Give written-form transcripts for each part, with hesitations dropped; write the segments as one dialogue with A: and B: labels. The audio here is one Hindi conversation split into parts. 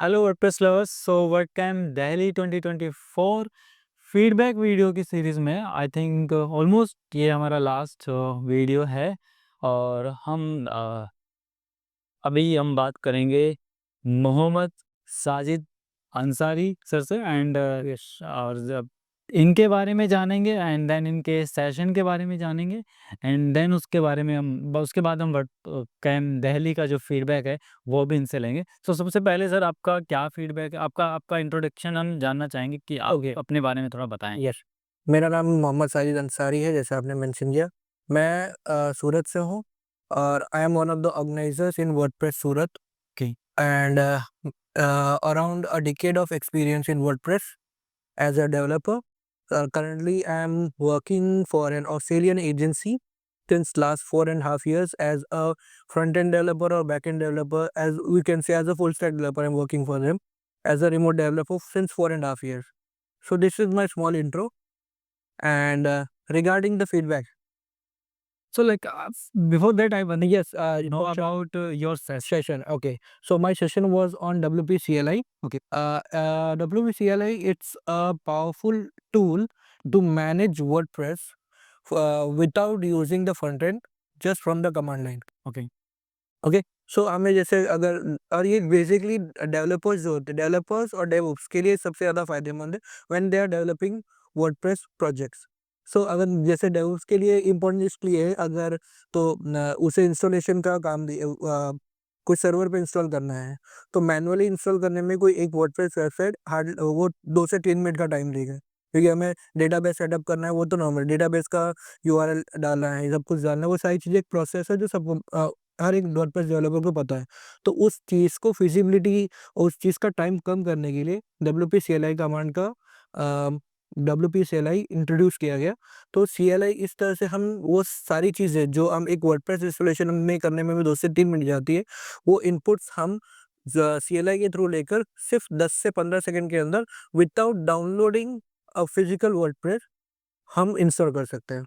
A: Hello WordPress lovers. सो word camp Delhi 2024 feedback video की सीरीज़ में आई थिंक ऑलमोस्ट ये हमारा लास्ट वीडियो है। और अभी हम बात करेंगे मोहम्मद साजिद अंसारी सर से एंड और जब इनके बारे में जानेंगे एंड देन इनके सेशन के बारे में जानेंगे एंड देन उसके बाद हम कैम दिल्ली का जो फीडबैक है वो भी इनसे लेंगे। तो सबसे पहले सर आपका क्या फीडबैक है, आपका आपका इंट्रोडक्शन हम जानना चाहेंगे कि आप अपने बारे में थोड़ा बताएं।
B: यस, मेरा नाम मोहम्मद साजिद अंसारी है, जैसे आपने मेंशन किया। मैं सूरत से हूँ और I am one of the organisers in WordPress Surat
A: okay.
B: And around a decade of experience in WordPress as a developer. Currently, I am working for an Australian agency since last 4.5 years as a front-end developer or back-end developer, as we can say, as a full-stack developer. I'm working for them as a remote developer since 4.5 years. So this is my small intro. And regarding the feedback,
A: So like before that I want to
B: yes,
A: know about your session.
B: session. Okay, so my session was on WPCLI.
A: Okay.
B: WPCLI, it's a powerful tool to manage WordPress without using the front end, just from the command line.
A: Okay.
B: Okay, so हमें जैसे अगर और ये बेसिकली डेवलपर्स जो होते हैं, डेवलपर्स और डेवऑप्स के लिए सबसे ज़्यादा फायदेमंद है when they are developing WordPress projects. So अगर जैसे डेवऑप्स के लिए इम्पोर्टेंट इसलिए है, अगर तो उसे इंस्टॉलेशन का काम कोई सर्वर पे इंस्टॉल करना है तो मैनुअली इंस्टॉल करने में कोई एक वर्डप्रेस वेबसाइट हार्ड वो 2 से 3 मिनट का टाइम लेगा, क्योंकि हमें डेटाबेस सेटअप करना है, वो तो नॉर्मल डेटाबेस का यूआरएल डालना है, सब कुछ डालना है, वो सारी चीज़ें एक प्रोसेस है जो सब हर एक वर्डप्रेस डेवलपर को पता है। तो उस चीज़ को फिज़िबिलिटी और उस चीज़ का टाइम कम करने के लिए डब्ल्यूपी-सीएलआई कमांड का डब्ल्यूपी-सीएलआई इंट्रोड्यूस किया गया। तो सीएलआई इस तरह से हम वो सारी चीज़ें जो हम एक वर्डप्रेस इंस्टॉलेशन में करने में भी 2 से 3 मिनट जाती है, वो इनपुट्स हम सीएलआई के थ्रू लेकर सिर्फ 10 से 15 सेकंड के अंदर without downloading a physical WordPress हम इंस्टॉल कर सकते हैं।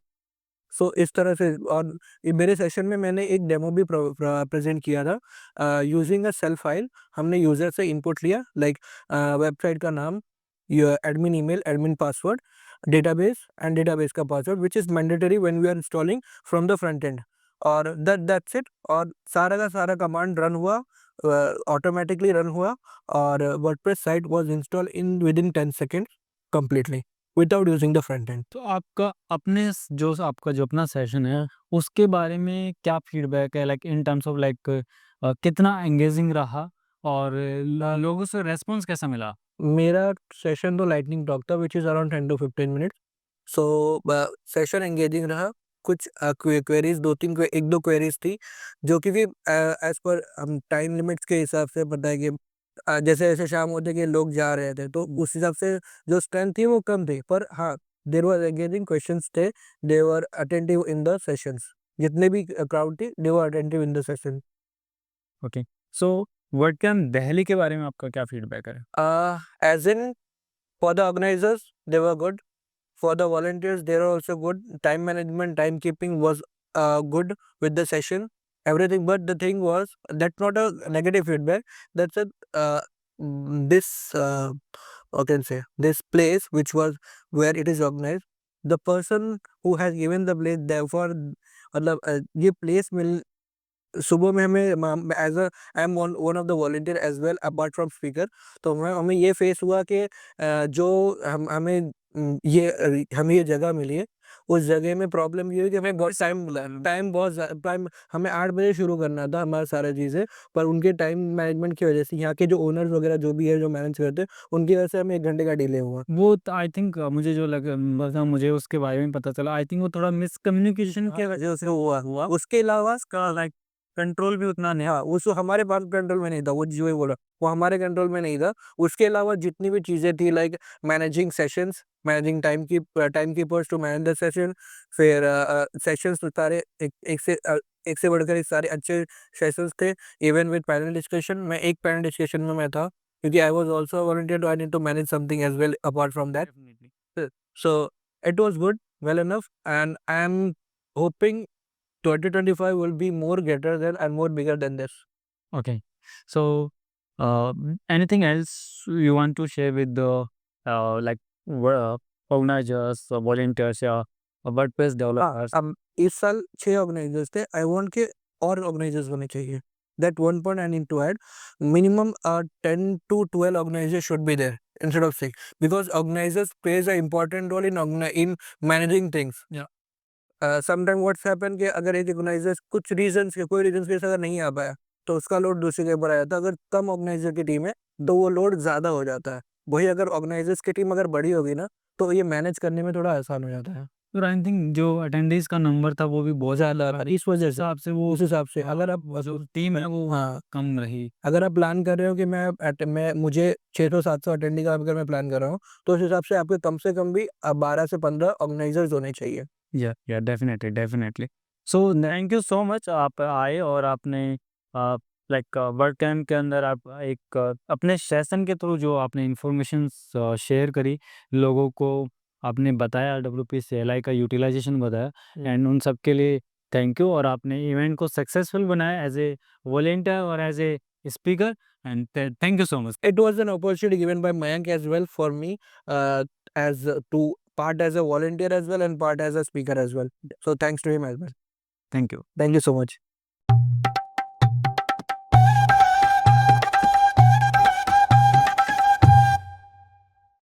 B: सो इस तरह से, और ये मेरे सेशन में मैंने एक डेमो भी प्रेजेंट किया था यूजिंग अ सेल्फ फाइल। हमने यूजर से इनपुट लिया, लाइक वेबसाइट का नाम, admin email, admin password, database and database का password which is mandatory when we are installing from the front end, और दैट्स इट। और सारा का सारा कमांड रन हुआ, ऑटोमेटिकली रन हुआ, और WordPress site was install in with in 10 seconds completely without using the front end.
A: तो आपका जो अपना सेशन है उसके बारे में क्या फीडबैक है, like in terms of like कितना एंगेजिंग रहा और लोगों से रेस्पॉन्स कैसा मिला?
B: मेरा सेशन तो लाइटनिंग टॉक था which is around 10 to 15 minutes. So session engaging रहा। कुछ क्वेरीज, 2-3 1-2 क्वेरीज थी जो, क्योंकि एज़ पर हम टाइम लिमिट्स के हिसाब से पता है कि जैसे-जैसे शाम होते कि लोग जा रहे थे, तो उस हिसाब से जो स्ट्रेंथ थी वो कम थी। पर हाँ, देयर वाज़ एंगेजिंग क्वेश्चन्स थे, they were attentive in the sessions. जितने भी क्राउड थी, they were attentive in the session.
A: Okay. So word camp Delhi के बारे में आपका क्या फीडबैक है?
B: As in for the organisers they were good. For the volunteers, they are also good. Time management, timekeeping was good with the session. Everything, but the thing was that's not a negative feedback. That's a this I can say this place which was where it is organized. The person who has given the place, therefore, मतलब ये place मिल सुबह में हमें as a I am one of the volunteer as well apart from speaker. तो हमें ये फेस हुआ कि जो हमें ये जगह मिली है, उस जगह में प्रॉब्लम ये है कि हमें बहुत टाइम हमें 8 बजे शुरू करना था हमारा सारा चीज़ें, पर उनके टाइम मैनेजमेंट की वजह से यहाँ के जो ओनर्स वगैरह जो भी है जो मैनेज करते हैं, उनकी वजह से हमें 1 घंटे का डिले हुआ।
A: वो तो आई थिंक मुझे जो लगा मतलब मुझे उसके बारे में पता चला, आई थिंक वो थोड़ा मिसकम्युनिकेशन
B: हाँ,
A: की वजह से हुआ।
B: उसके अलावा
A: उसका लाइक कंट्रोल भी उतना नहीं।
B: हाँ, उस हमारे पास कंट्रोल में नहीं था, वो जो ही बोला, वो हमारे कंट्रोल में नहीं था। उसके अलावा जितनी भी चीज़ें थी, like managing sessions, managing time keepers to manage the session, फिर सेशंस सारे एक से बढ़कर एक सारे अच्छे सेशंस थे। इवन विद पैनल डिस्कशन, मैं एक पैनल डिस्कशन में मैं था, क्योंकि आई वाज़ आल्सो वॉलंटियर, तो I need to manage something as well apart from that.
A: Definitely.
B: So it was good, well enough, and I am hoping 2025 will be more greater than and more bigger than this.
A: Okay. So Anything else you want to share with the like organizers, volunteers या WordPress developers?
B: इस साल 6 ऑर्गेनाइजर्स थे, आई वांट के और ऑर्गेनाइजर्स होने चाहिए। That one point I need to add, minimum 10 to 12 organizers should be there instead of 6, because organizers plays an important role in managing things.
A: Yeah.
B: Sometime what's happen कि अगर एक ऑर्गेनाइजर कुछ रीजंस के कोई रीजंस की वजह से अगर नहीं आ पाया, तो उसका लोड दूसरे के ऊपर आ जाता है। अगर कम ऑर्गेनाइजर की टीम है, तो वो लोड ज़्यादा हो जाता है। वही अगर ऑर्गेनाइजर्स की टीम अगर बड़ी होगी ना, तो ये मैनेज करने में थोड़ा आसान हो जाता है।
A: तो आई थिंक जो अटेंडेंस का नंबर था वो भी बहुत ज़्यादा रहा,
B: इस वजह से
A: हिसाब से वो
B: उस हिसाब से
A: हाँ,
B: अगर आप
A: जो टीम है वो
B: हाँ,
A: कम रही।
B: अगर आप प्लान कर रहे हो कि मैं मुझे 600-700 अटेंडी का अगर मैं प्लान कर रहा हूँ, तो उस हिसाब से आपके कम से कम भी 12 से 15 ऑर्गेनाइजर्स होने चाहिए।
A: या definitely definitely. So thank you so much, आप आए और आपने लाइक वर्क कैंप के अंदर आप एक अपने सेशन के थ्रू जो आपने इंफॉर्मेशन शेयर करी लोगों को, आपने बताया WPCLI का यूटिलाइजेशन बताया, एंड उन सब के लिए थैंक यू। और आपने इवेंट को सक्सेसफुल बनाया एज ए वॉलेंटियर और as a speaker, and thank you so much.
B: It was an opportunity given by Mayank as well for me, as to part as a volunteer as well and part as a speaker as well. So thanks to him as well.
A: Thank you.
B: Thank you so much.